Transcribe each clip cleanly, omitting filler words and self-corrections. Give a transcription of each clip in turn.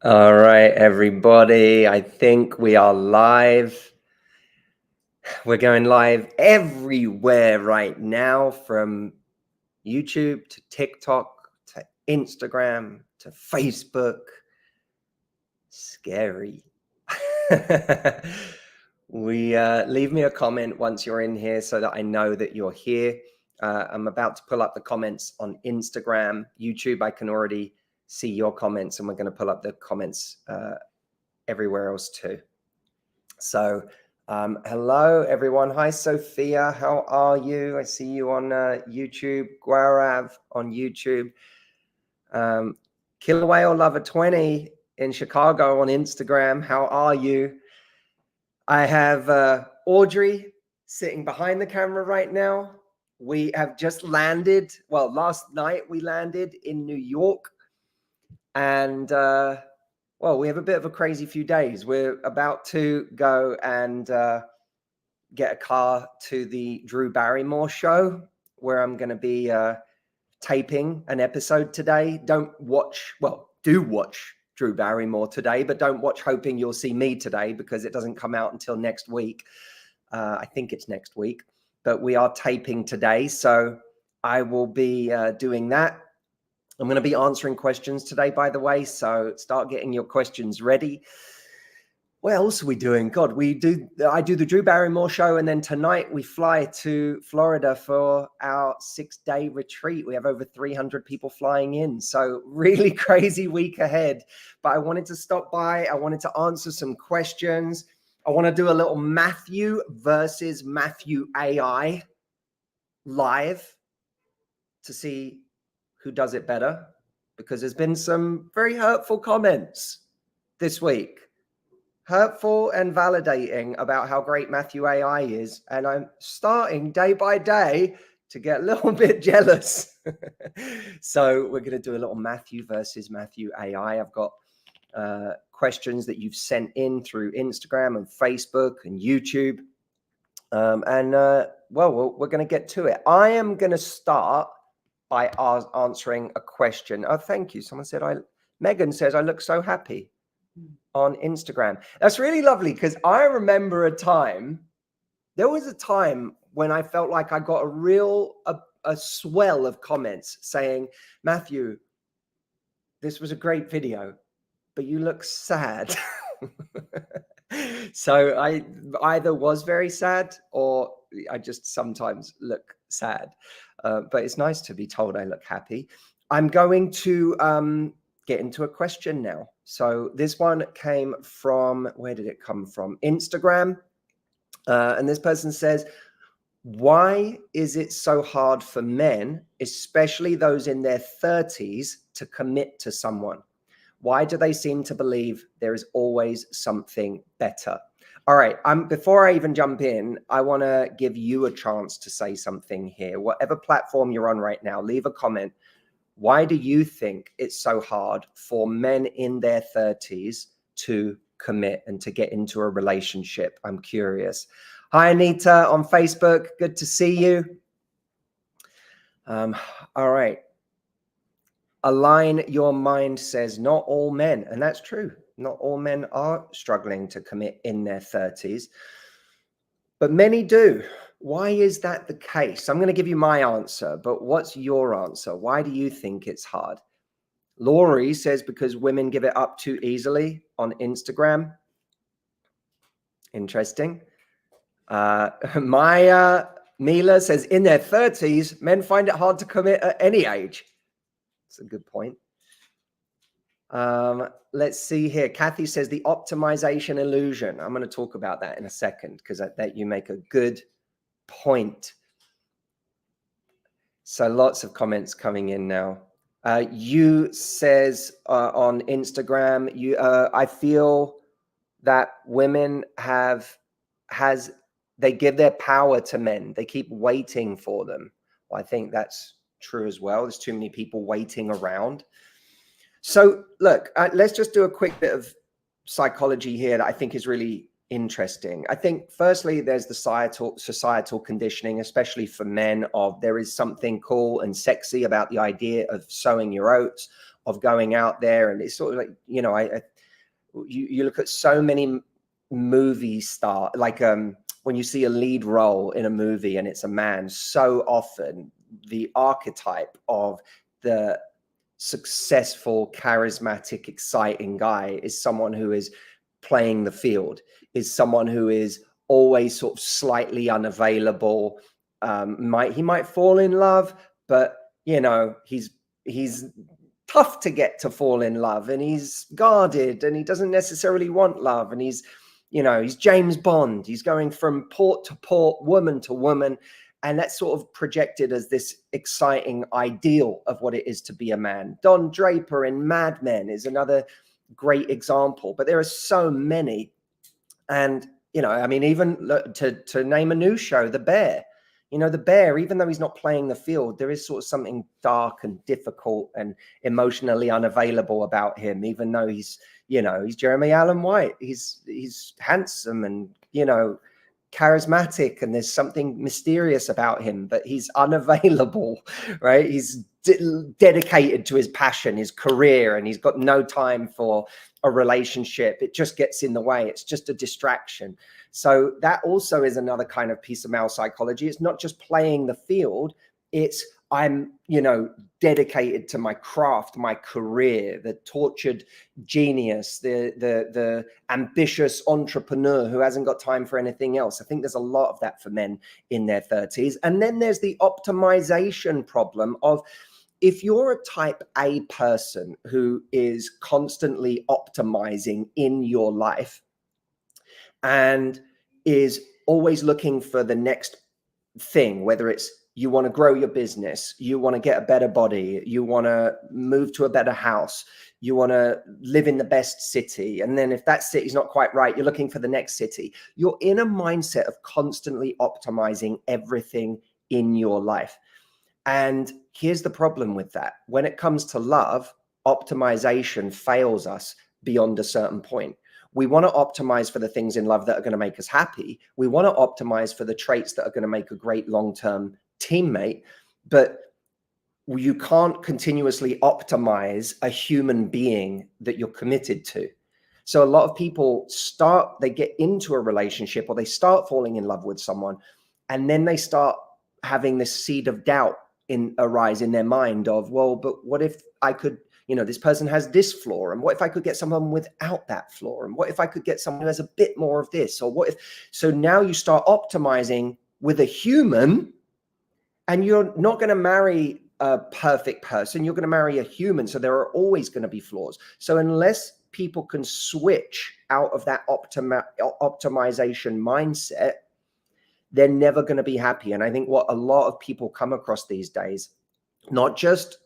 All right, everybody. I think we are live. We're going live everywhere right now, from YouTube to TikTok to Instagram to Facebook. Scary. Leave me a comment once you're in here so that I know that you're here. I'm about to pull up the comments on Instagram. YouTube, I can already see your comments, and we're going to pull up the comments everywhere else too. So hello everyone. Hi Sophia, how are you? I see you on YouTube. Guarav on YouTube. Killer Whale Lover 20 in Chicago on Instagram. How are you? I have Audrey sitting behind the camera right now. We have just landed. Well, last night we landed in New York, and well, we have a bit of a crazy few days. We're about to go and get a car to the Drew Barrymore show, where I'm going to be taping an episode today. Do watch Drew Barrymore today, but don't watch hoping you'll see me today, because it doesn't come out until next week. I think it's next week, but we are taping today. So I will be doing that. I'm going to be answering questions today, by the way, so start getting your questions ready. What else are we doing? God, I do the Drew Barrymore show, and then tonight we fly to Florida for our 6-day retreat. We have over 300 people flying in, so really crazy week ahead. But I wanted to stop by. I wanted to answer some questions. I want to do a little Matthew versus Matthew AI live to see who does it better, because there's been some very hurtful comments this week. Hurtful and validating about how great Matthew AI is. And I'm starting day by day to get a little bit jealous. So we're going to do a little Matthew versus Matthew AI. I've got questions that you've sent in through Instagram and Facebook and YouTube. Well, we're going to get to it. I am going to start by answering a question. Oh, thank you. Someone said, Megan says, I look so happy on Instagram. That's really lovely, because I remember there was a time when I felt like I got a swell of comments saying, Matthew, this was a great video, but you look sad. So I either was very sad, or I just sometimes look sad. But it's nice to be told I look happy. I'm going to get into a question now. So this one came from, where did it come from? Instagram. And this person says, why is it so hard for men, especially those in their 30s, to commit to someone? Why do they seem to believe there is always something better? All right. Before I even jump in, I want to give you a chance to say something here. Whatever platform you're on right now, leave a comment. Why do you think it's so hard for men in their 30s to commit and to get into a relationship? I'm curious. Hi, Anita on Facebook. Good to see you. All right. Align Your Mind says, not all men. And that's true. Not all men are struggling to commit in their 30s, but many do. Why is that the case? I'm going to give you my answer, but what's your answer? Why do you think it's hard? Laurie says, because women give it up too easily on Instagram. Interesting. Maya Mila says, in their 30s, men find it hard to commit at any age. That's a good point. Let's see here. Kathy says the optimization illusion. I'm going to talk about that in a second, because that you make a good point. So lots of comments coming in now. You says on Instagram, I feel that women they give their power to men. They keep waiting for them. Well, I think that's true as well. There's too many people waiting around. So look, let's just do a quick bit of psychology here that I think is really Interesting. I think firstly, there's the societal conditioning, especially for men, of there is something cool and sexy about the idea of sowing your oats, of going out there. And it's sort of like, you know, you look at so many movie star, like when you see a lead role in a movie and it's a man, so often the archetype of the successful, charismatic, exciting guy is someone who is playing the field, is someone who is always sort of slightly unavailable. He might fall in love, but you know, he's tough to get to fall in love, and he's guarded, and he doesn't necessarily want love, and he's, you know, he's James Bond. He's going from port to port, woman to woman. And that's sort of projected as this exciting ideal of what it is to be a man. Don Draper in Mad Men is another great example, but there are so many. And, you know, I mean, even to name a new show, The Bear. You know, The Bear, even though he's not playing the field, there is sort of something dark and difficult and emotionally unavailable about him, even though he's, you know, he's Jeremy Allen White. He's handsome and, you know, charismatic, and there's something mysterious about him, but he's unavailable, right? He's dedicated to his passion, his career, and he's got no time for a relationship. It just gets in the way. It's just a distraction. So that also is another kind of piece of male psychology. It's not just playing the field. It's I'm, you know, dedicated to my craft, my career, the tortured genius, the ambitious entrepreneur who hasn't got time for anything else. I think there's a lot of that for men in their 30s. And then there's the optimization problem of, if you're a type A person who is constantly optimizing in your life and is always looking for the next thing, whether it's you want to grow your business, you want to get a better body, you want to move to a better house, you want to live in the best city. And then if that city's not quite right, you're looking for the next city. You're in a mindset of constantly optimizing everything in your life. And here's the problem with that. When it comes to love, optimization fails us beyond a certain point. We want to optimize for the things in love that are going to make us happy. We want to optimize for the traits that are going to make a great long-term teammate, but you can't continuously optimize a human being that you're committed to. So a lot of people they get into a relationship, or they start falling in love with someone, and then they start having this seed of doubt arise in their mind of, well, but what if I could, you know, this person has this flaw, and what if I could get someone without that flaw? And what if I could get someone who has a bit more of this? Or what if, so now you start optimizing with a human, and you're not going to marry a perfect person. You're going to marry a human. So there are always going to be flaws. So unless people can switch out of that optimization mindset, they're never going to be happy. And I think what a lot of people come across these days, not just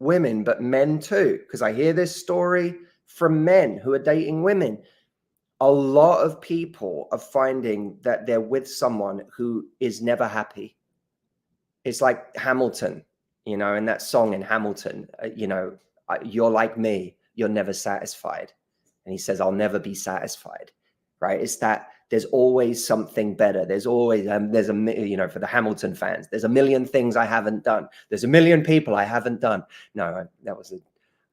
women, but men too, because I hear this story from men who are dating women. A lot of people are finding that they're with someone who is never happy. It's like Hamilton, you know, in that song in Hamilton, you know, you're like me, you're never satisfied. And he says, I'll never be satisfied, right? It's that there's always something better. There's always, you know, for the Hamilton fans, there's a million things I haven't done. There's a million people I haven't done. No,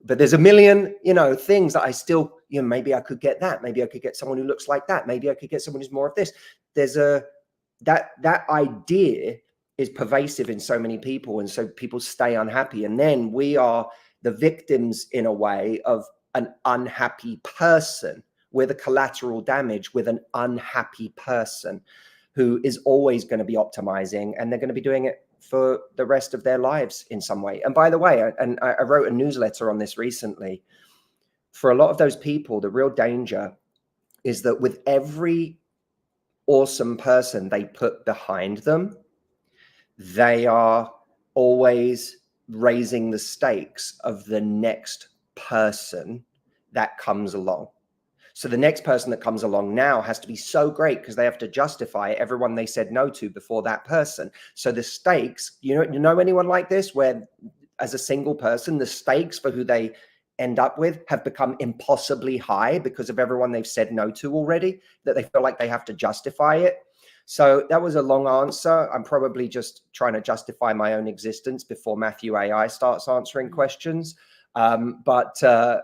but there's a million, you know, things that I still, you know, maybe I could get that. Maybe I could get someone who looks like that. Maybe I could get someone who's more of this. There's that idea is pervasive in so many people. And so people stay unhappy. And then we are the victims in a way of an unhappy person. We're the collateral damage with an unhappy person who is always going to be optimizing, and they're going to be doing it for the rest of their lives in some way. And by the way, I wrote a newsletter on this recently. For a lot of those people, the real danger is that with every awesome person they put behind them, they are always raising the stakes of the next person that comes along. So the next person that comes along now has to be so great because they have to justify everyone they said no to before that person. So the stakes, you know anyone like this, where as a single person, the stakes for who they end up with have become impossibly high because of everyone they've said no to already, that they feel like they have to justify it. So that was a long answer. I'm probably just trying to justify my own existence before Matthew AI starts answering questions. But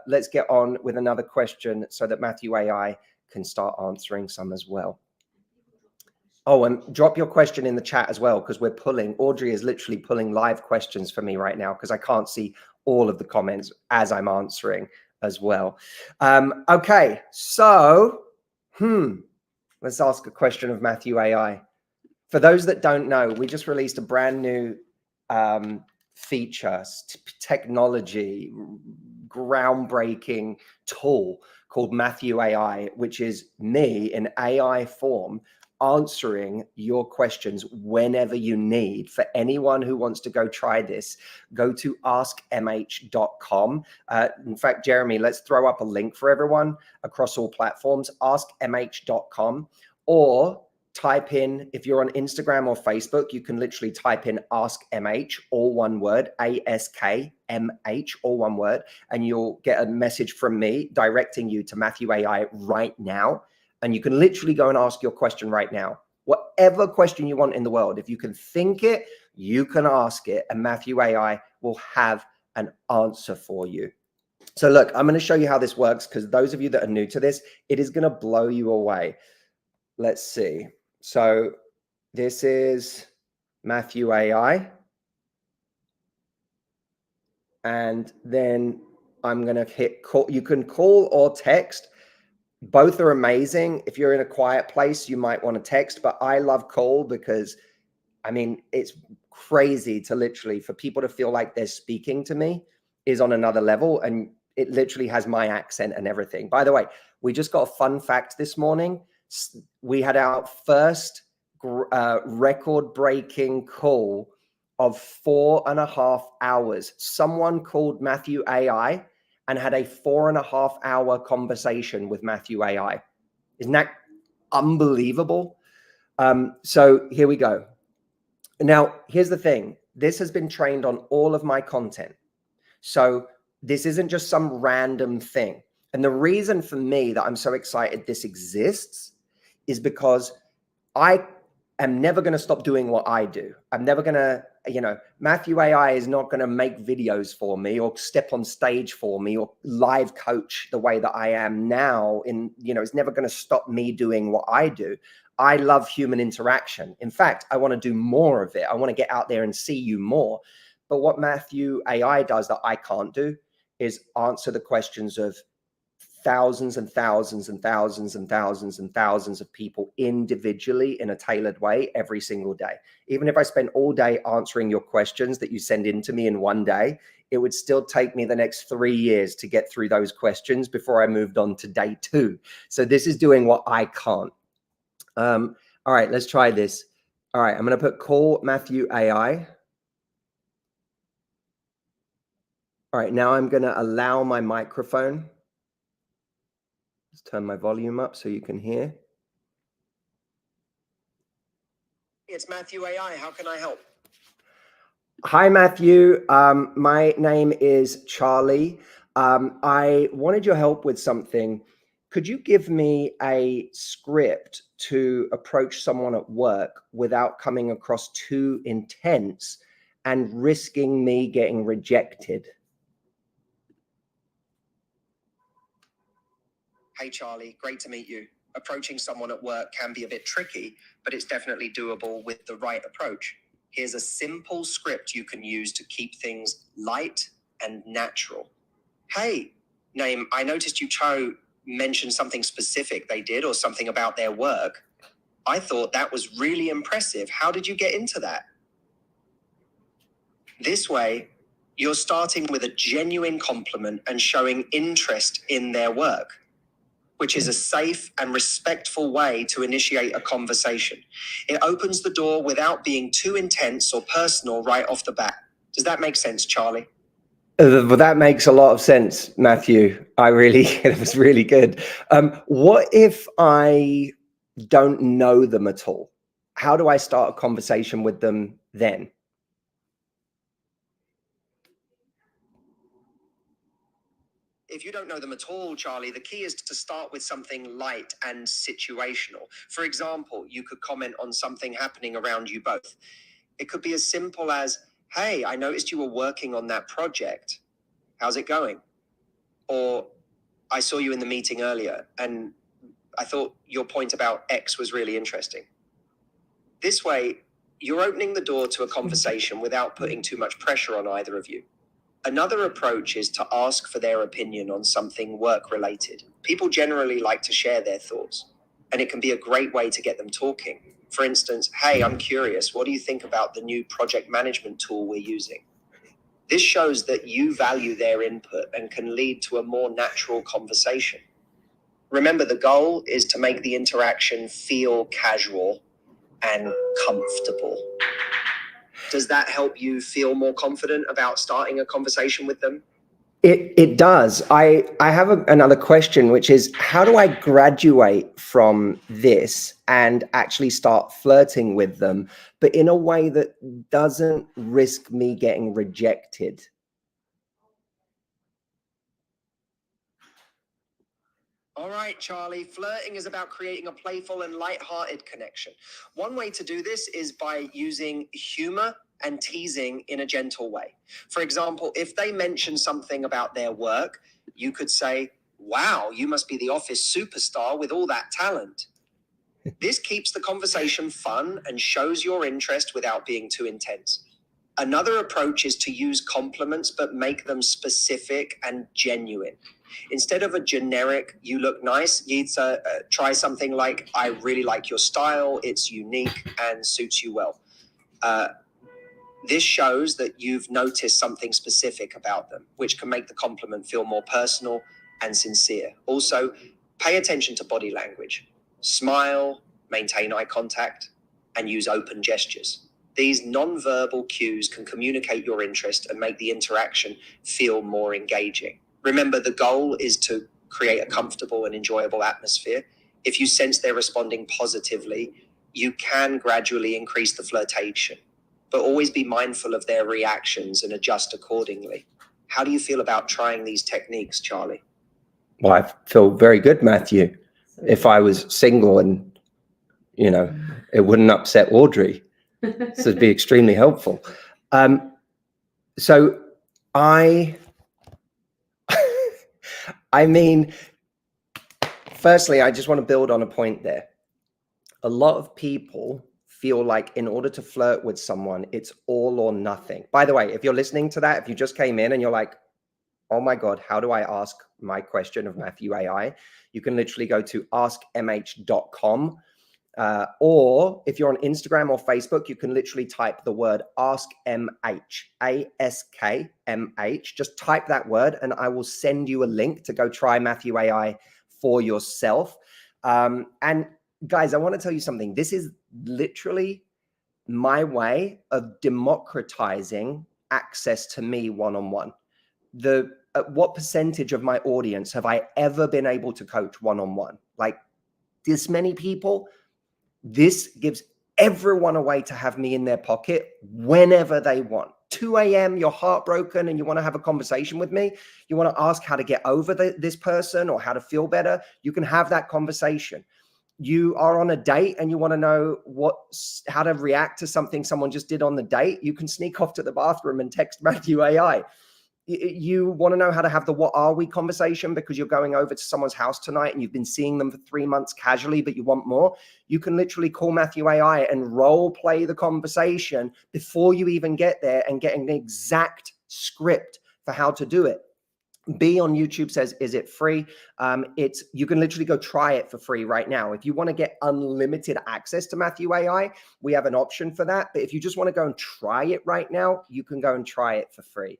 let's get on with another question so that Matthew AI can start answering some as well. Oh, and drop your question in the chat as well, because we're pulling, Audrey is literally pulling live questions for me right now because I can't see all of the comments as I'm answering as well. Okay, so, let's ask a question of Matthew AI. For those that don't know, we just released a brand new feature, technology, groundbreaking tool called Matthew AI, which is me in AI form answering your questions whenever you need. For anyone who wants to go try this, go to askmh.com. In fact, Jeremy, let's throw up a link for everyone across all platforms, askmh.com, or type in, if you're on Instagram or Facebook, you can literally type in Ask MH, all one word, ASKMH, all one word, and you'll get a message from me directing you to Matthew AI right now. And you can literally go and ask your question right now. Whatever question you want in the world, if you can think it, you can ask it, and Matthew AI will have an answer for you. So look, I'm going to show you how this works, because those of you that are new to this, it is going to blow you away. Let's see. So this is Matthew AI. And then I'm going to hit call. You can call or text. Both are amazing. If you're in a quiet place, you might want to text, but I love call because, I mean, it's crazy to literally, for people to feel like they're speaking to me is on another level. And it literally has my accent and everything. By the way, we just got a fun fact this morning. We had our first record-breaking call of 4.5 hours. Someone called Matthew AI and had a 4.5 hour conversation with Matthew AI. Isn't that unbelievable? So here we go. Now, here's the thing. This has been trained on all of my content. So this isn't just some random thing. And the reason for me that I'm so excited this exists is because I am never going to stop doing what I do. I'm never going to, Matthew AI is not going to make videos for me or step on stage for me or live coach the way that I am now. It's never going to stop me doing what I do. I love human interaction. In fact, I want to do more of it. I want to get out there and see you more. But what Matthew AI does that I can't do is answer the questions of thousands and thousands and thousands and thousands and thousands of people individually in a tailored way every single day. Even if I spent all day answering your questions that you send in to me in one day, it would still take me the next 3 years to get through those questions before I moved on to day 2. So this is doing what I can't. All right, let's try this. All right, I'm going to put call Matthew AI. All right, now I'm going to allow my microphone. Let's turn my volume up so you can hear. It's Matthew AI. How can I help? Hi, Matthew. My name is Charlie. I wanted your help with something. Could you give me a script to approach someone at work without coming across too intense and risking me getting rejected? Hey, Charlie, great to meet you. Approaching someone at work can be a bit tricky, but it's definitely doable with the right approach. Here's a simple script you can use to keep things light and natural. Hey, I noticed you mentioned something specific they did or something about their work. I thought that was really impressive. How did you get into that? This way, you're starting with a genuine compliment and showing interest in their work, which is a safe and respectful way to initiate a conversation. It opens the door without being too intense or personal right off the bat. Does that make sense, Charlie? Well, that makes a lot of sense, Matthew. It was really good. What if I don't know them at all? How do I start a conversation with them then? If you don't know them at all, Charlie, the key is to start with something light and situational. For example, you could comment on something happening around you both. It could be as simple as, hey, I noticed you were working on that project. How's it going? Or I saw you in the meeting earlier and I thought your point about X was really interesting. This way, you're opening the door to a conversation without putting too much pressure on either of you. Another approach is to ask for their opinion on something work-related. People generally like to share their thoughts, and it can be a great way to get them talking. For instance, hey, I'm curious, what do you think about the new project management tool we're using? This shows that you value their input and can lead to a more natural conversation. Remember, the goal is to make the interaction feel casual and comfortable. Does that help you feel more confident about starting a conversation with them? It does. I have another question, which is, how do I graduate from this and actually start flirting with them, but in a way that doesn't risk me getting rejected? All right, Charlie, flirting is about creating a playful and light-hearted connection. One way to do this is by using humor and teasing in a gentle way. For example, if they mention something about their work, you could say, wow, you must be the office superstar with all that talent. This keeps the conversation fun and shows your interest without being too intense. Another approach is to use compliments, but make them specific and genuine. Instead of a generic, you look nice, you'd try something like, I really like your style, it's unique and suits you well. This shows that you've noticed something specific about them, which can make the compliment feel more personal and sincere. Also, pay attention to body language. Smile, maintain eye contact, and use open gestures. These non-verbal cues can communicate your interest and make the interaction feel more engaging. Remember, the goal is to create a comfortable and enjoyable atmosphere. If you sense they're responding positively, you can gradually increase the flirtation, but always be mindful of their reactions and adjust accordingly. How do you feel about trying these techniques, Charlie? Well, I feel very good, Matthew. If I was single and, it wouldn't upset Audrey. So it'd be extremely helpful. So I mean, firstly, I just want to build on a point there. A lot of people feel like in order to flirt with someone, it's all or nothing. By the way, if you're listening to that, if you just came in and you're like, oh my God, how do I ask my question of Matthew AI? You can literally go to askmh.com. Or if you're on Instagram or Facebook, you can literally type the word AskMH, ASKMH. Just type that word and I will send you a link to go try Matthew AI for yourself. And guys, I want to tell you something. This is literally my way of democratizing access to me one-on-one. What percentage of my audience have I ever been able to coach one-on-one? Like this many people? This gives everyone a way to have me in their pocket whenever they want. 2 a.m., you're heartbroken and you want to have a conversation with me. You want to ask how to get over this person or how to feel better. You can have that conversation. You are on a date and you want to know how to react to something someone just did on the date. You can sneak off to the bathroom and text Matthew AI. You want to know how to have the what are we conversation because you're going over to someone's house tonight and you've been seeing them for 3 months casually, but you want more. You can literally call Matthew AI and role play the conversation before you even get there and get an exact script for how to do it. B on YouTube says, is it free? You can literally go try it for free right now. If you want to get unlimited access to Matthew AI, we have an option for that. But if you just want to go and try it right now, you can go and try it for free.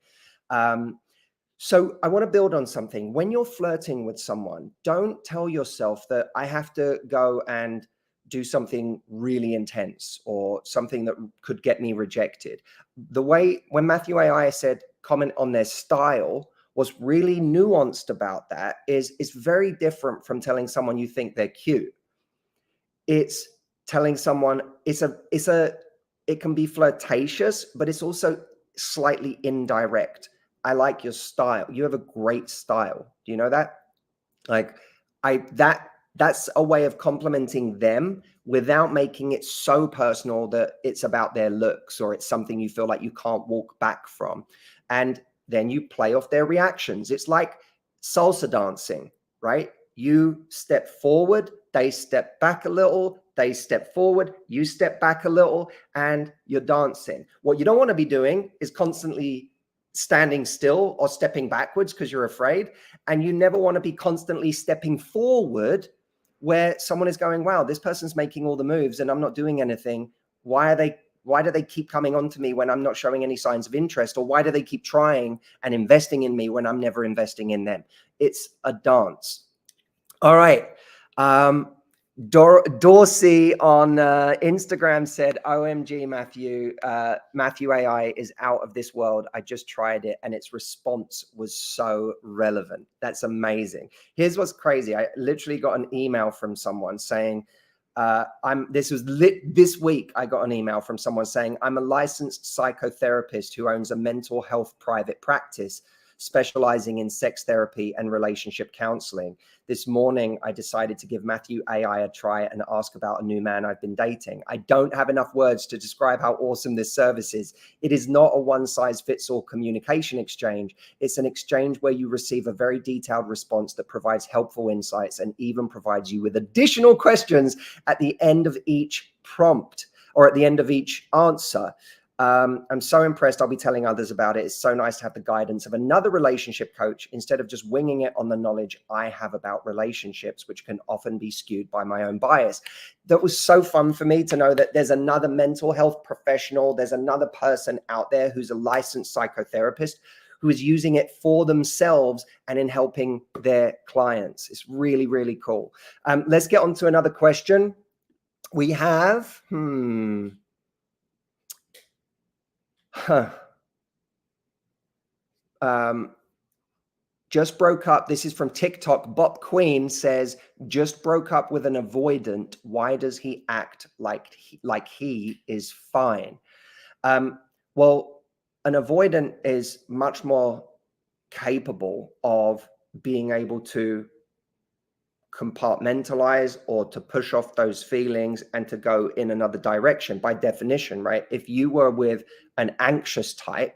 So I want to build on something. When you're flirting with someone, don't tell yourself that I have to go and do something really intense or something that could get me rejected. The way when Matthew AI said comment on their style, what's really nuanced about that is it's very different from telling someone you think they're cute. It's telling someone it can be flirtatious, but it's also slightly indirect. I like your style. You have a great style. Do you know that? Like that's a way of complimenting them without making it so personal that it's about their looks or it's something you feel like you can't walk back from. And then you play off their reactions. It's like salsa dancing, right? You step forward, they step back a little, they step forward, you step back a little, and you're dancing. What you don't want to be doing is constantly standing still or stepping backwards because you're afraid. And you never want to be constantly stepping forward where someone is going, wow, this person's making all the moves and I'm not doing anything. Why do they keep coming on to me when I'm not showing any signs of interest? Or why do they keep trying and investing in me when I'm never investing in them? It's a dance. All right. Dorsey on Instagram said, OMG, Matthew, Matthew AI is out of this world. I just tried it and its response was so relevant. That's amazing. Here's what's crazy. I literally got an email from someone saying, this week, I got an email from someone saying, I'm a licensed psychotherapist who owns a mental health private practice specializing in sex therapy and relationship counseling. This morning, I decided to give Matthew AI a try and ask about a new man I've been dating. I don't have enough words to describe how awesome this service is. It is not a one-size-fits-all communication exchange. It's an exchange where you receive a very detailed response that provides helpful insights and even provides you with additional questions at the end of each prompt or at the end of each answer. I'm so impressed. I'll be telling others about it. It's so nice to have the guidance of another relationship coach instead of just winging it on the knowledge I have about relationships, which can often be skewed by my own bias. That was so fun for me to know that there's another mental health professional. There's another person out there who's a licensed psychotherapist who is using it for themselves and in helping their clients. It's really, really cool. Let's get on to another question. We have, just broke up. This is from TikTok. Bop Queen says, just broke up with an avoidant. Why does he act like he is fine? Well, an avoidant is much more capable of being able to compartmentalize or to push off those feelings and to go in another direction by definition, right? If you were with an anxious type,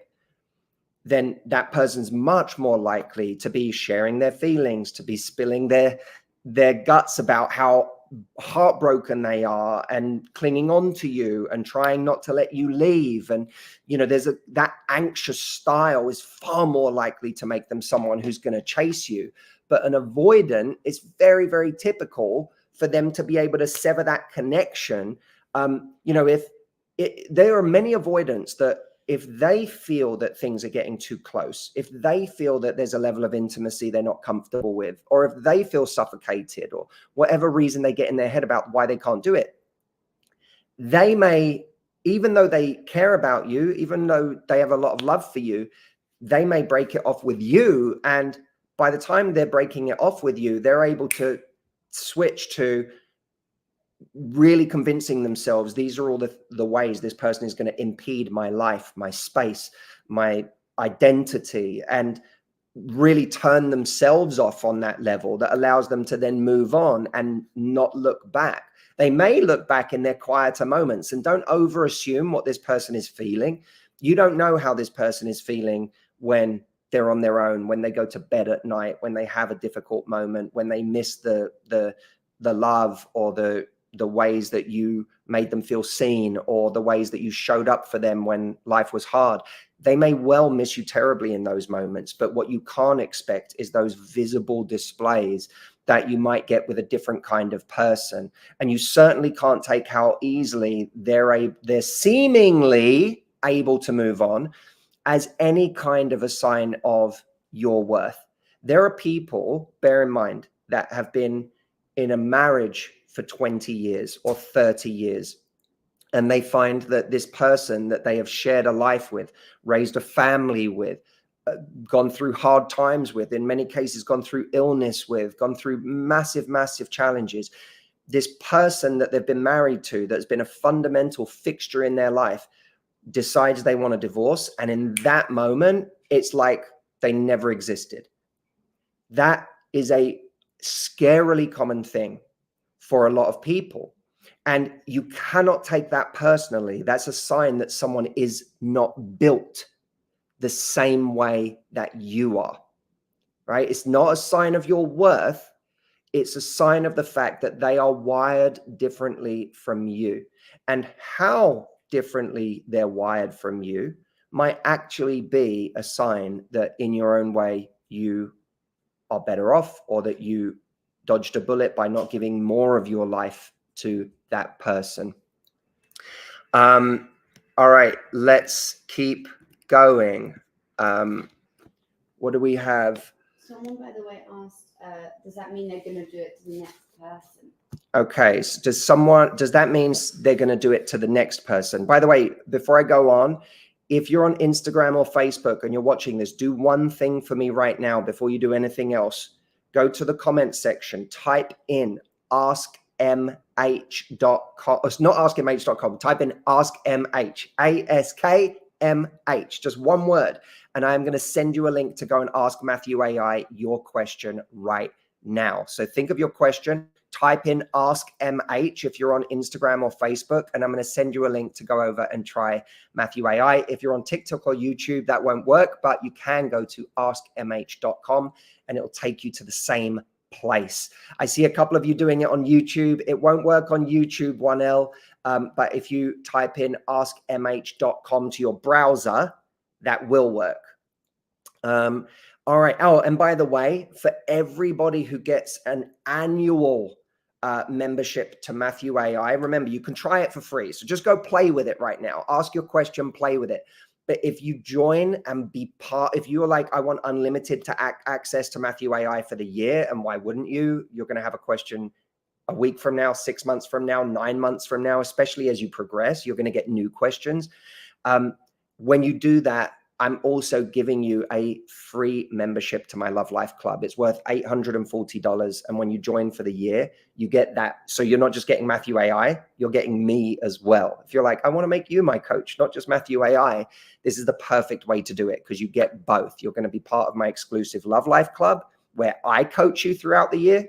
then that person's much more likely to be sharing their feelings, to be spilling their guts about how heartbroken they are and clinging on to you and trying not to let you leave. And, you know, that anxious style is far more likely to make them someone who's going to chase you. But an avoidant, it's very, very typical for them to be able to sever that connection. You know, there are many avoidants that, if they feel that things are getting too close, if they feel that there's a level of intimacy they're not comfortable with, or if they feel suffocated or whatever reason they get in their head about why they can't do it, they may, even though they care about you, even though they have a lot of love for you, they may break it off with you. And by the time they're breaking it off with you, they're able to switch to really convincing themselves these are all the ways this person is going to impede my life, my space, my identity, and really turn themselves off on that level that allows them to then move on and not look back. They may look back in their quieter moments, and don't over assume what this person is feeling. You don't know how this person is feeling when they're on their own, when they go to bed at night, when they have a difficult moment, when they miss the love or the ways that you made them feel seen, or the ways that you showed up for them when life was hard. They may well miss you terribly in those moments, but what you can't expect is those visible displays that you might get with a different kind of person. And you certainly can't take how easily they're seemingly able to move on as any kind of a sign of your worth. There are people, bear in mind, that have been in a marriage for 20 years or 30 years. And they find that this person that they have shared a life with, raised a family with, gone through hard times with, in many cases gone through illness with, gone through massive, massive challenges. This person that they've been married to, that's been a fundamental fixture in their life, decides they want a divorce. And in that moment, it's like they never existed. That is a scarily common thing for a lot of people. And you cannot take that personally. That's a sign that someone is not built the same way that you are, right? It's not a sign of your worth. It's a sign of the fact that they are wired differently from you. And how differently they're wired from you might actually be a sign that in your own way, you are better off, or that you dodged a bullet by not giving more of your life to that person. All right, let's keep going. What do we have? Someone, by the way, asked, does that mean they're going to do it to the next person? Okay, so does that mean they're going to do it to the next person? By the way, before I go on, if you're on Instagram or Facebook and you're watching this, do one thing for me right now before you do anything else. Go to the comment section, type in askmh.com. It's not askmh.com. Type in askmh, ASKMH, just one word. And I'm going to send you a link to go and ask Matthew AI your question right now. So think of your question. Type in Ask MH if you're on Instagram or Facebook, and I'm going to send you a link to go over and try Matthew AI. If you're on TikTok or YouTube, that won't work, but you can go to askmh.com and it'll take you to the same place. I see a couple of you doing it on YouTube. It won't work on YouTube, 1L, but if you type in askmh.com to your browser, that will work. All right. Oh, and by the way, for everybody who gets an annual membership to Matthew AI, remember, you can try it for free. So just go play with it right now. Ask your question, play with it. But if you join and be part, if you're like, I want unlimited access to Matthew AI for the year, and why wouldn't you? You're going to have a question a week from now, 6 months from now, 9 months from now, especially as you progress, you're going to get new questions. When you do that, I'm also giving you a free membership to my Love Life Club. It's worth $840. And when you join for the year, you get that. So you're not just getting Matthew AI, you're getting me as well. If you're like, I want to make you my coach, not just Matthew AI, this is the perfect way to do it, because you get both. You're going to be part of my exclusive Love Life Club where I coach you throughout the year,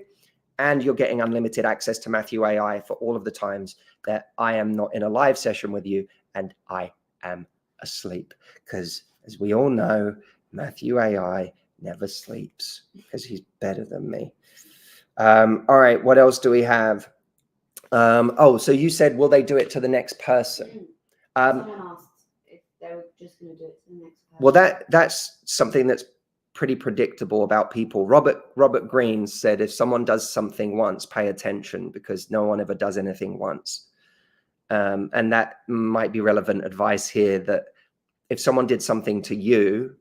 and you're getting unlimited access to Matthew AI for all of the times that I am not in a live session with you and I am asleep, because as we all know, Matthew AI never sleeps because he's better than me. All right, what else do we have? Oh, so you said, will they do it to the next person? Someone asked if they were just going to do it to the next person. Well, that's something that's pretty predictable about people. Robert Greene said, if someone does something once, pay attention, because no one ever does anything once. And that might be relevant advice here, that if someone did something to you,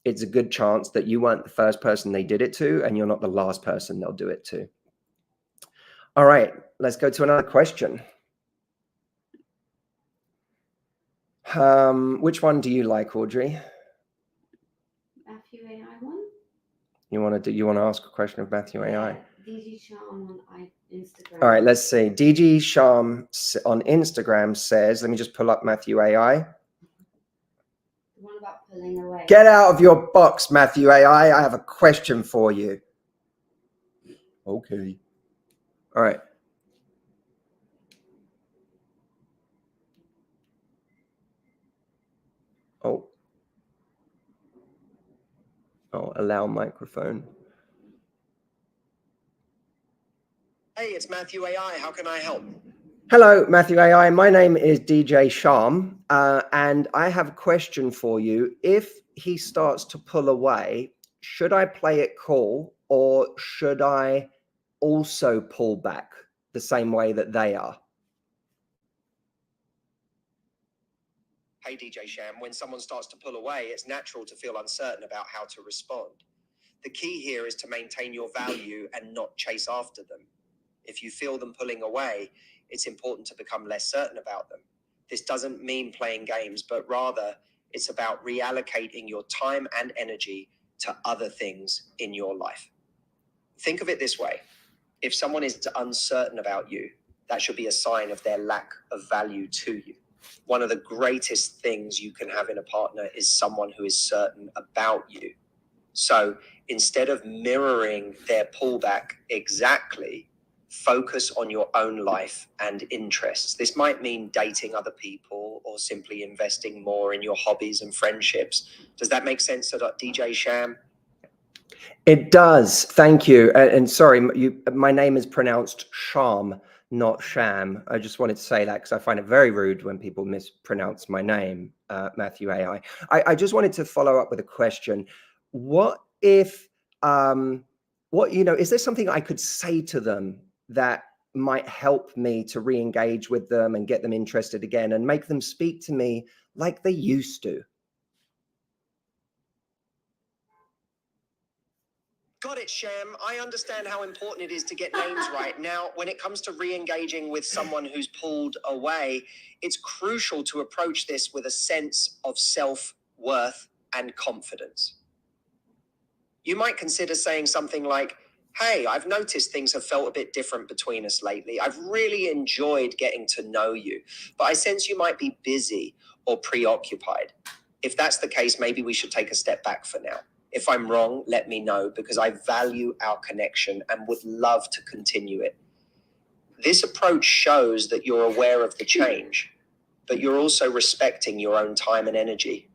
it's a good chance that you weren't the first person they did it to, and you're not the last person they'll do it to. All right, let's go to another question. Which one do you like, Audrey? Matthew AI one. You want to ask a question of Matthew AI? DG Charm on Instagram. All right, let's see. DG Charm on Instagram says, let me just pull up Matthew AI. The one about pulling away. Get out of your box, Matthew AI. I have a question for you. Okay. All right. Oh, allow microphone. Hey, it's Matthew AI. How can I help? Hello, Matthew AI. My name is DJ Charm, and I have a question for you. If he starts to pull away, should I play it cool, or should I also pull back the same way that they are? Hey, DJ Sham, when someone starts to pull away, it's natural to feel uncertain about how to respond. The key here is to maintain your value and not chase after them. If you feel them pulling away, it's important to become less certain about them. This doesn't mean playing games, but rather it's about reallocating your time and energy to other things in your life. Think of it this way. If someone is uncertain about you, that should be a sign of their lack of value to you. one of the greatest things you can have in a partner is someone who is certain about you. So instead of mirroring their pullback exactly, focus on your own life and interests. This might mean dating other people or simply investing more in your hobbies and friendships. Does that make sense, DJ Sham? It does. Thank you. And sorry, my name is pronounced Sham, not Sham. I just wanted to say that because I find it very rude when people mispronounce my name, Matthew AI. I just wanted to follow up with a question. What if, is there something I could say to them that might help me to re-engage with them and get them interested again and make them speak to me like they used to? Got it, Sham. I understand how important it is to get names right. Now, when it comes to re-engaging with someone who's pulled away, it's crucial to approach this with a sense of self-worth and confidence. You might consider saying something like, hey, I've noticed things have felt a bit different between us lately. I've really enjoyed getting to know you, but I sense you might be busy or preoccupied. If that's the case, maybe we should take a step back for now. If I'm wrong, let me know, because I value our connection and would love to continue it. This approach shows that you're aware of the change, but you're also respecting your own time and energy.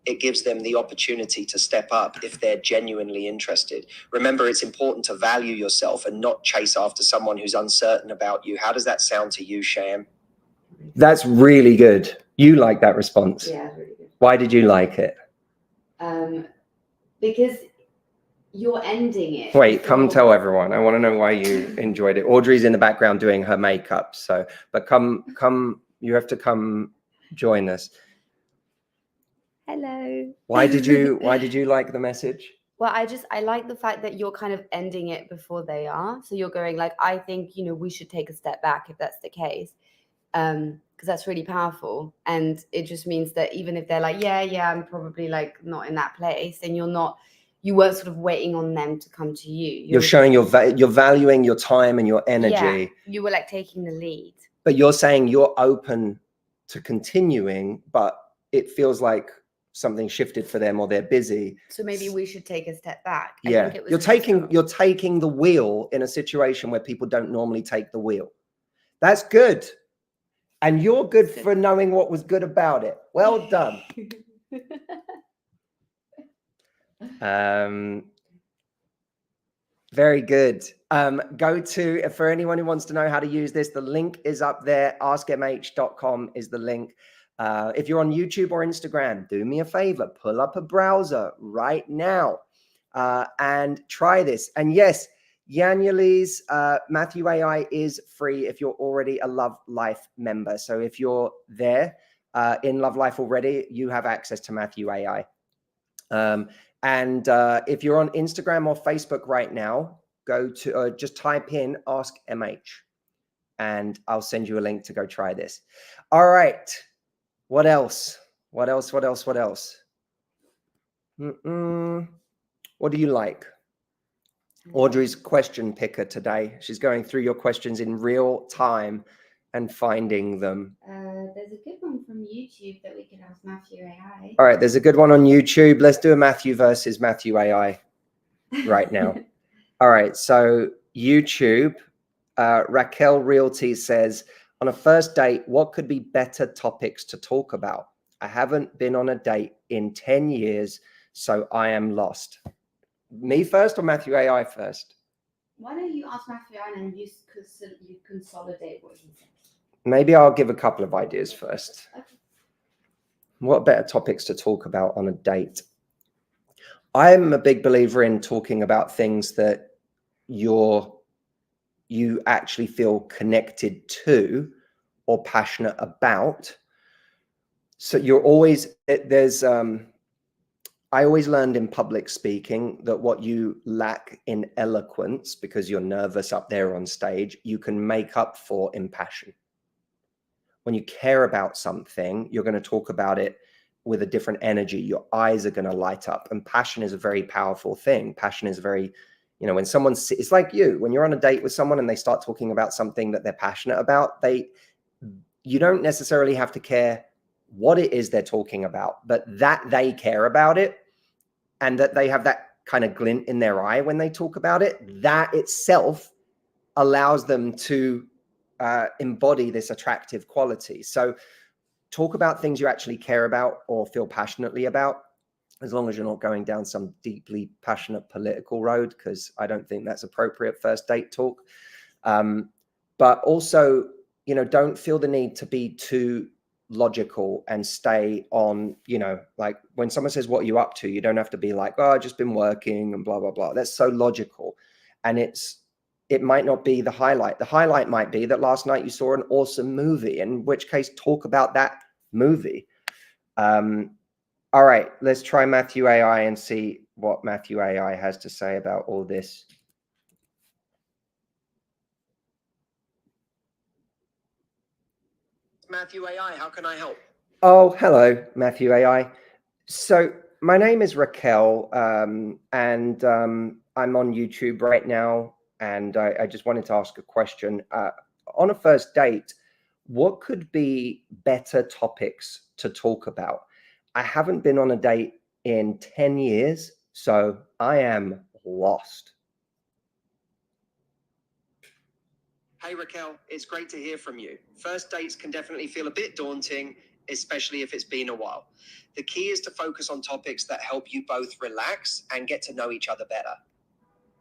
It gives them the opportunity to step up if they're genuinely interested. Remember, it's important to value yourself and not chase after someone who's uncertain about you. How does that sound to you, Sham? That's really good. You like that response? Yeah, really good. Why did you like it? Because you're ending it. Wait, come tell everyone. I want to know why you enjoyed it. Audrey's in the background doing her makeup. But come, you have to come join us. Hello. Why did you like the message? Well, I like the fact that you're kind of ending it before they are. So you're going like, I think, we should take a step back if that's the case. Because that's really powerful. And it just means that even if they're like, yeah, I'm probably like not in that place, then you weren't sort of waiting on them to come to you. You're showing you're valuing your time and your energy. Yeah, you were like taking the lead. But you're saying you're open to continuing, but it feels like something shifted for them or they're busy. So maybe we should take a step back. Yeah, I think it was you're taking the wheel in a situation where people don't normally take the wheel. That's good. And you're good for knowing what was good about it. Well done. Very good. For anyone who wants to know how to use this, the link is up there. askmh.com is the link. If you're on YouTube or Instagram, do me a favor, pull up a browser right now and try this. And yes, Yanyali's Matthew AI is free if you're already a Love Life member. So if you're there in Love Life already, you have access to Matthew AI. And if you're on Instagram or Facebook right now, go to just type in Ask MH and I'll send you a link to go try this. All right. What else? What else? What do you like? Audrey's question picker today. She's going through your questions in real time and finding them. There's a good one from YouTube that we could ask Matthew AI. All right, there's a good one on YouTube. Let's do a Matthew versus Matthew AI right now. All right, so YouTube, Raquel Realty says, on a first date, what could be better topics to talk about? I haven't been on a date in 10 years, so I am lost. Me first or Matthew AI first? Why don't you ask Matthew AI and you consolidate what he says? Maybe I'll give a couple of ideas first. Okay. What better topics to talk about on a date? I'm a big believer in talking about things that you actually feel connected to or passionate about. So you're always, I always learned in public speaking that what you lack in eloquence, because you're nervous up there on stage, you can make up for in passion. When you care about something, you're going to talk about it with a different energy. Your eyes are going to light up. And passion is a very powerful thing. Passion is very, when someone, it's like you, when you're on a date with someone and they start talking about something that they're passionate about, you don't necessarily have to care what it is they're talking about, but that they care about it and that they have that kind of glint in their eye when they talk about it. That itself allows them to embody this attractive quality. So talk about things you actually care about or feel passionately about, as long as you're not going down some deeply passionate political road, because I don't think that's appropriate first date talk. But also, you know, don't feel the need to be too logical and stay on, you know, like when someone says, what are you up to? You don't have to be like, oh, I've just been working and blah, blah, blah. That's so logical. And it might not be the highlight. The highlight might be that last night you saw an awesome movie, in which case talk about that movie. All right, let's try Matthew AI and see what Matthew AI has to say about all this. Matthew AI, how can I help? Oh, hello, Matthew AI. So my name is Raquel, and I'm on YouTube right now, and I just wanted to ask a question. On a first date, what could be better topics to talk about? I haven't been on a date in 10 years, so I am lost. Hey, Raquel, it's great to hear from you. First dates can definitely feel a bit daunting, especially if it's been a while. The key is to focus on topics that help you both relax and get to know each other better.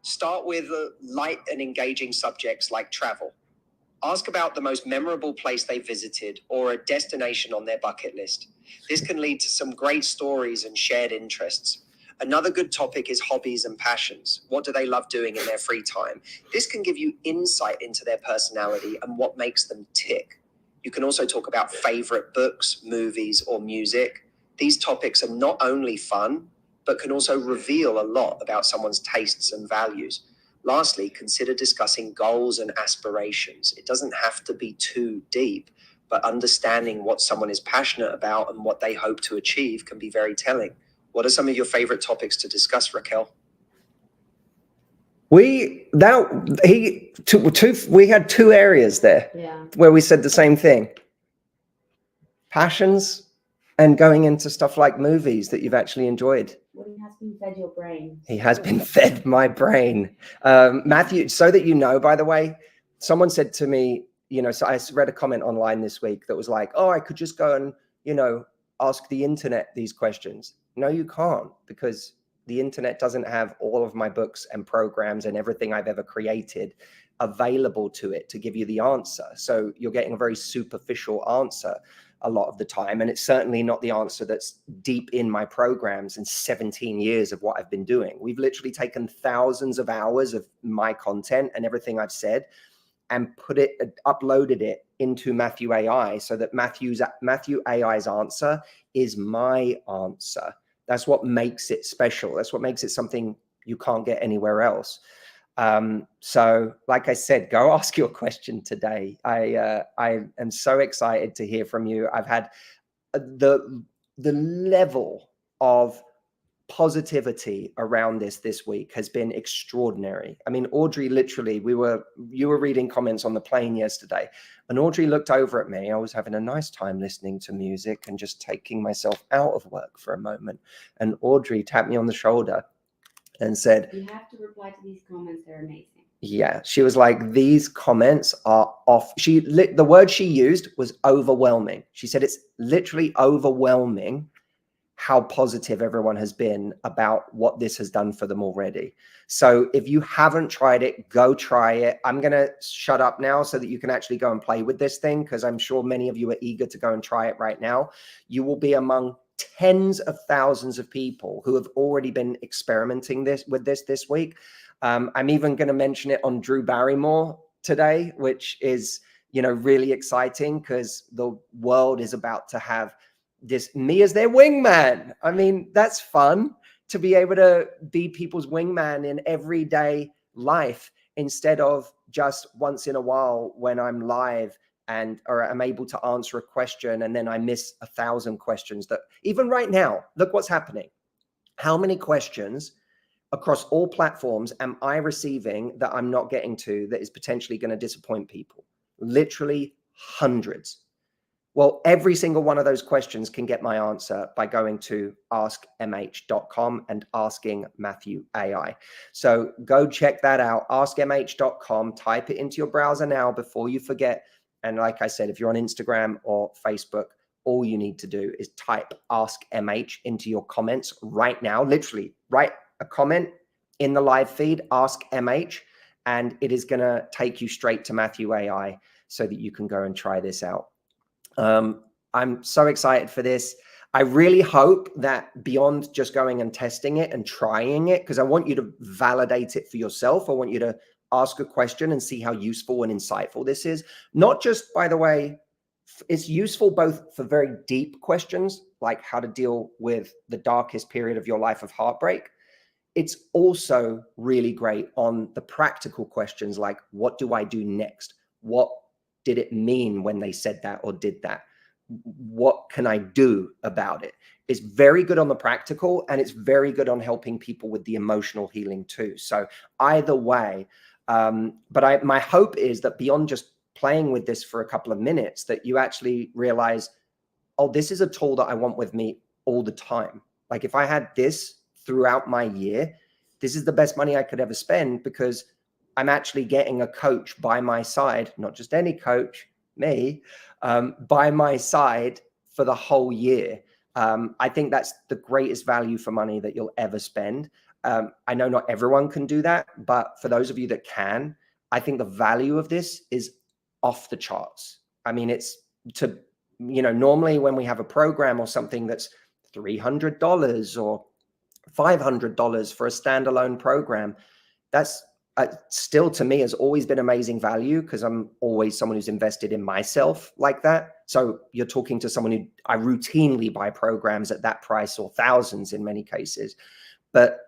Start with light and engaging subjects like travel. Ask about the most memorable place they visited or a destination on their bucket list. This can lead to some great stories and shared interests. Another good topic is hobbies and passions. What do they love doing in their free time? This can give you insight into their personality and what makes them tick. You can also talk about favorite books, movies, or music. These topics are not only fun, but can also reveal a lot about someone's tastes and values. Lastly, consider discussing goals and aspirations. It doesn't have to be too deep, but understanding what someone is passionate about and what they hope to achieve can be very telling. What are some of your favorite topics to discuss, Raquel? We had two areas there, where we said the same thing. Passions and going into stuff like movies that you've actually enjoyed. Well, he has been fed your brain. He has been fed my brain. Matthew, so that you know, by the way, someone said to me, you know, so I read a comment online this week that was like, oh, I could just go and, you know, ask the internet these questions. No, you can't, because the internet doesn't have all of my books and programs and everything I've ever created available to it to give you the answer. So you're getting a very superficial answer a lot of the time. And it's certainly not the answer that's deep in my programs and 17 years of what I've been doing. We've literally taken thousands of hours of my content and everything I've said and uploaded it into Matthew AI, so that Matthew AI's answer is my answer. That's what makes it special. That's what makes it something you can't get anywhere else. So like I said, go ask your question today. I am so excited to hear from you. I've had the level of positivity around this week has been extraordinary. I mean, Audrey, literally, you were reading comments on the plane yesterday, and Audrey looked over at me. I was having a nice time listening to music and just taking myself out of work for a moment. And Audrey tapped me on the shoulder and said, you have to reply to these comments. They're amazing. Yeah, she was like, these comments are off. The word she used was overwhelming. She said it's literally overwhelming how positive everyone has been about what this has done for them already. So if you haven't tried it, go try it. I'm going to shut up now so that you can actually go and play with this thing, because I'm sure many of you are eager to go and try it right now. You will be among tens of thousands of people who have already been experimenting with this week. I'm even going to mention it on Drew Barrymore today, which is, you know, really exciting, because the world is about to have me as their wingman. I mean, that's fun, to be able to be people's wingman in everyday life, instead of just once in a while when I'm live or I'm able to answer a question and then I miss 1,000 questions. That even right now, look what's happening. How many questions across all platforms am I receiving that I'm not getting to, that is potentially going to disappoint people? Literally hundreds. Well, every single one of those questions can get my answer by going to askmh.com and asking Matthew AI. So go check that out, askmh.com, type it into your browser now before you forget. And like I said, if you're on Instagram or Facebook, all you need to do is type Ask MH into your comments right now. Literally, write a comment in the live feed, Ask MH, and it is going to take you straight to Matthew AI so that you can go and try this out. I'm so excited for this. I really hope that beyond just going and testing it and trying it, because I want you to validate it for yourself. I want you to ask a question and see how useful and insightful this is. Not just, by the way, it's useful both for very deep questions, like how to deal with the darkest period of your life of heartbreak. It's also really great on the practical questions, like what do I do next? What did it mean when they said that or did that? What can I do about it? It's very good on the practical, and it's very good on helping people with the emotional healing too. So either way, but my hope is that beyond just playing with this for a couple of minutes, that you actually realize, oh, this is a tool that I want with me all the time. Like if I had this throughout my year, this is the best money I could ever spend, because I'm actually getting a coach by my side, not just any coach, me, by my side for the whole year. I think that's the greatest value for money that you'll ever spend. I know not everyone can do that, but for those of you that can, I think the value of this is off the charts. I mean, it's to, normally when we have a program or something that's $300 or $500 for a standalone program, that's still, to me, has always been amazing value, because I'm always someone who's invested in myself like that. So you're talking to someone who I routinely buy programs at that price, or thousands in many cases. But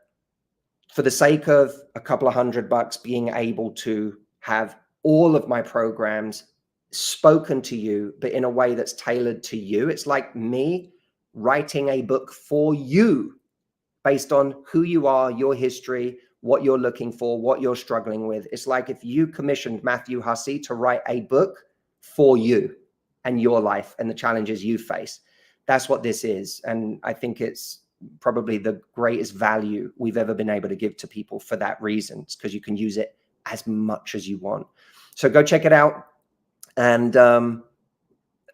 for the sake of a couple of $100, being able to have all of my programs spoken to you, but in a way that's tailored to you, it's like me writing a book for you based on who you are, your history, what you're looking for, what you're struggling with. It's like if you commissioned Matthew Hussey to write a book for you and your life and the challenges you face. That's what this is. And I think it's probably the greatest value we've ever been able to give to people for that reason. It's because you can use it as much as you want. So go check it out. And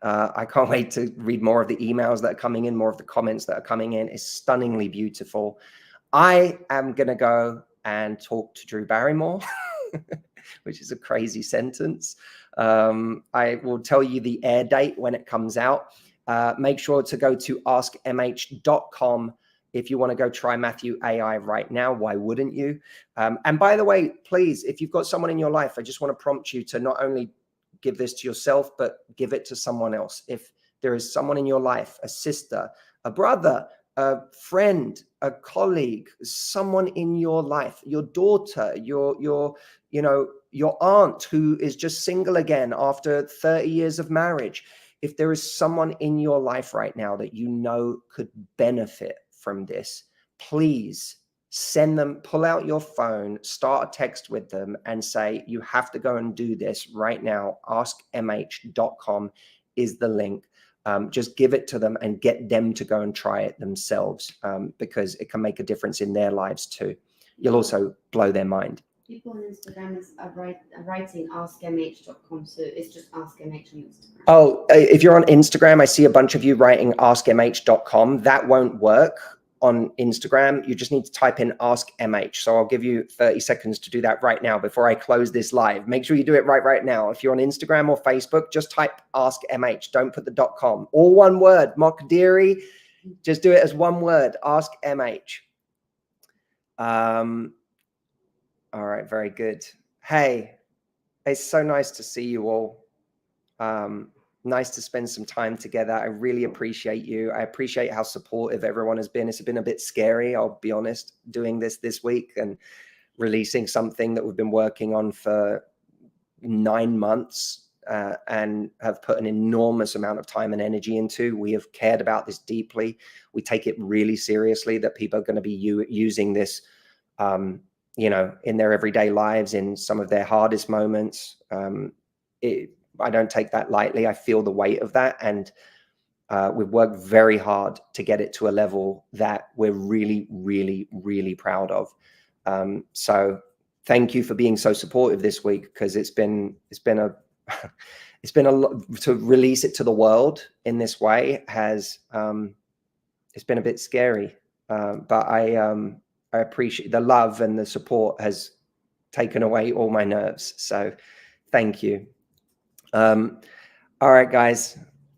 I can't wait to read more of the emails that are coming in, more of the comments that are coming in. It's stunningly beautiful. I am going to go and talk to Drew Barrymore, which is a crazy sentence. I will tell you the air date when it comes out. Make sure to go to askmh.com if you want to go try Matthew AI right now. Why wouldn't you? And by the way, please, if you've got someone in your life, I just want to prompt you to not only give this to yourself, but give it to someone else. If there is someone in your life, a sister, a brother, a friend, a colleague, someone in your life, your daughter, your aunt who is just single again after 30 years of marriage. If there is someone in your life right now that you know could benefit from this, please send them, pull out your phone, start a text with them and say, you have to go and do this right now. Askmh.com is the link. Just give it to them and get them to go and try it themselves, because it can make a difference in their lives too. You'll also blow their mind. People on Instagram are writing askmh.com, so it's just askmh on Instagram. Oh, if you're on Instagram, I see a bunch of you writing askmh.com. That won't work on Instagram. You just need to type in Ask MH. So I'll give you 30 seconds to do that right now before I close this live. Make sure you do it right now. If you're on Instagram or Facebook, just type Ask MH. Don't put the .com. All one word, Mokdiri. Just do it as one word, Ask MH. All right, very good. Hey, it's so nice to see you all. Nice to spend some time together. I really appreciate you. I appreciate how supportive everyone has been. It's been a bit scary, I'll be honest, doing this week and releasing something that we've been working on for 9 months and have put an enormous amount of time and energy into. We have cared about this deeply. We take it really seriously that people are going to be using this, in their everyday lives, in some of their hardest moments. I don't take that lightly. I feel the weight of that, and we've worked very hard to get it to a level that we're really, really, really proud of. So thank you for being so supportive this week, because it's been a it's been a lot to release it to the world in this way. Has it's been a bit scary, but I appreciate the love, and the support has taken away all my nerves. So thank you. All right, guys,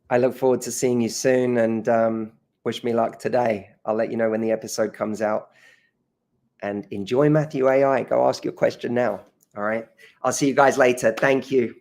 I look forward to seeing you soon, and wish me luck today. I'll let you know when the episode comes out. And enjoy Matthew AI. Go ask your question now. All right. I'll see you guys later. Thank you.